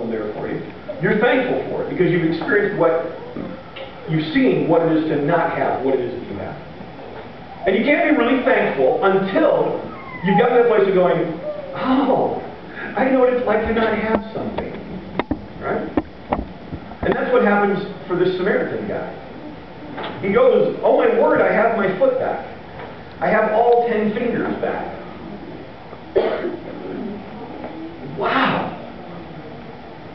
awesome there for you. You're thankful for it because you've experienced you've seen what it is to not have what it is that you have. And you can't be really thankful until you've gotten to that place of going, oh, I know what it's like to not have something. Right? And that's what happens for this Samaritan guy. He goes, oh my word, I have my foot back. I have all 10 fingers back. Wow.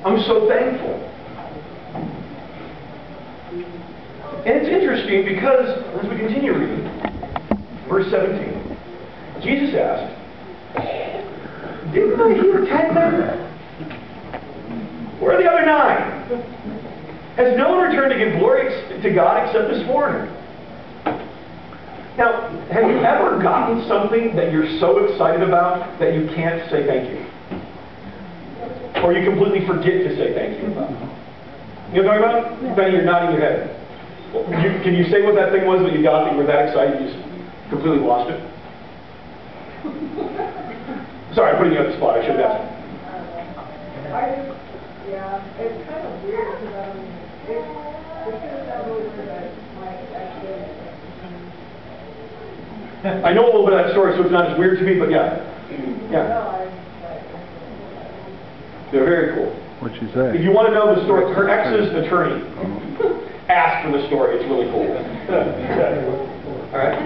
I'm so thankful. And it's interesting because, as we continue reading, verse 17, Jesus asked, didn't I heal 10 men? Where are the other 9? Has no one returned to give glory to God except this foreigner? Now, have you ever gotten something that you're so excited about that you can't say thank you? Or you completely forget to say thank you about? You know what I'm talking about? Benny, you're nodding your head. Can you say what that thing was that you got that you were that excited you just completely lost it? Sorry, I'm putting you on the spot. I should have asked. Yeah, it's kind of weird because it's going to sound really weird, but my actually. I know a little bit of that story, so it's not as weird to me, but yeah. Yeah. They're very cool. What'd she say? If you want to know the story, her ex's attorney asked for the story. It's really cool. All right.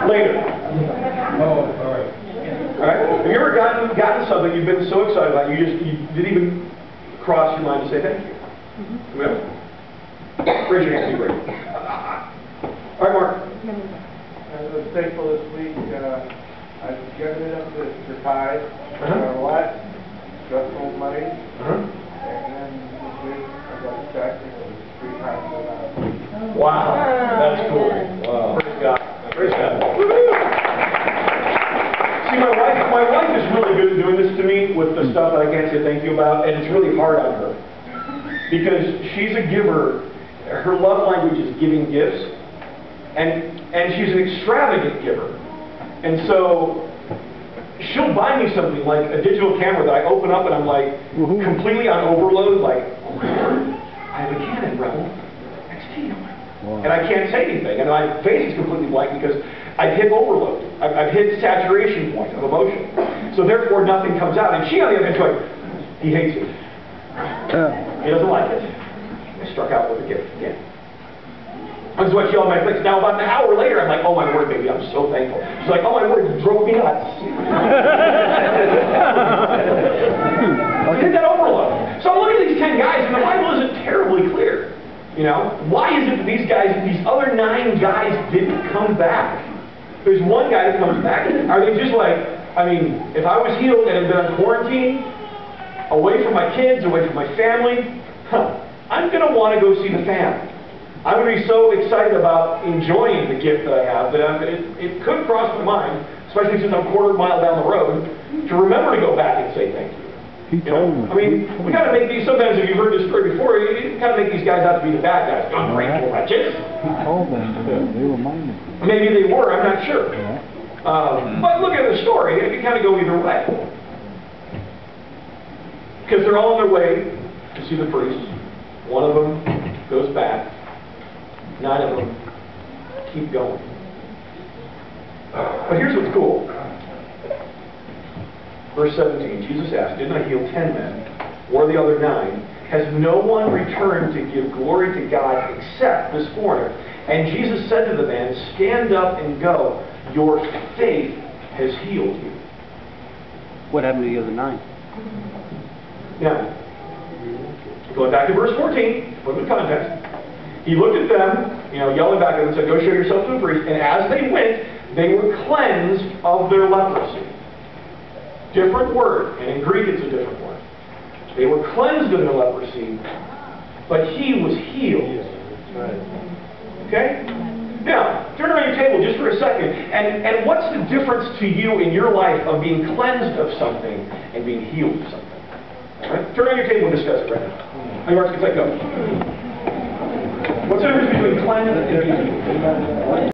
Later. Oh, all right. All right. Have you ever gotten something you've been so excited about you didn't even cross your mind to say thank you? Remember? Raise your hand. Be great. All right, Mark. I was thankful this week. I've given it up to tithe. A lot. Stressful money. And then this week I got a check and it was 3 times the amount. Wow. That's cool. Wow. Praise God. Praise God. See, my wife is really good at doing this to me with the stuff that I can't say thank you about, and it's really hard on her. Because she's a giver. Her love language is giving gifts. And she's an extravagant giver. And so she'll buy me something like a digital camera that I open up and I'm like completely on overload, like, oh my word, I have a Canon Rebel XT. Wow. And I can't say anything. And my face is completely blank because I've hit overload. I've hit saturation point of emotion. So therefore nothing comes out. And she on the other hand is like, he hates it. He doesn't like it. I struck out with a gift again. That's what she automatically thinks. Now, about an hour later, I'm like, oh my word, baby, I'm so thankful. She's like, oh my word, you drove me nuts. I hit that overload. So I look at these 10 guys, and the Bible isn't terribly clear. You know, why is it that these other 9 guys didn't come back? There's one guy that comes back. Are they just like, I mean, if I was healed and had been on quarantine, away from my kids, away from my family, I'm going to want to go see the fam. I'm going to be so excited about enjoying the gift that I have that it could cross my mind, especially since I'm a quarter mile down the road, to remember to go back and say thank you. He told me. I mean, we kind of make these, sometimes if you've heard this story before, you kind of make these guys out to be the bad guys. Ungrateful wretches. He told them. They reminded me. Maybe they were, I'm not sure. But look at the story, it can kind of go either way. Because they're all on their way to see the priest. One of them goes back. 9 of them keep going. But here's what's cool. Verse 17, Jesus asked, didn't I heal 10 men? Or the other 9? Has no one returned to give glory to God except this foreigner? And Jesus said to the man, stand up and go. Your faith has healed you. What happened to the other 9? Now, going back to verse 14, put it in context. He looked at them, yelling back at them and said, go show yourself to the priest. And as they went, they were cleansed of their leprosy. Different word, and in Greek it's a different word. They were cleansed of their leprosy, but he was healed. Okay? Now, turn around your table just for a second, and what's the difference to you in your life of being cleansed of something and being healed of something? All right? Turn around your table and discuss it right now. How yours can go? What's the difference between cleansed and being healed?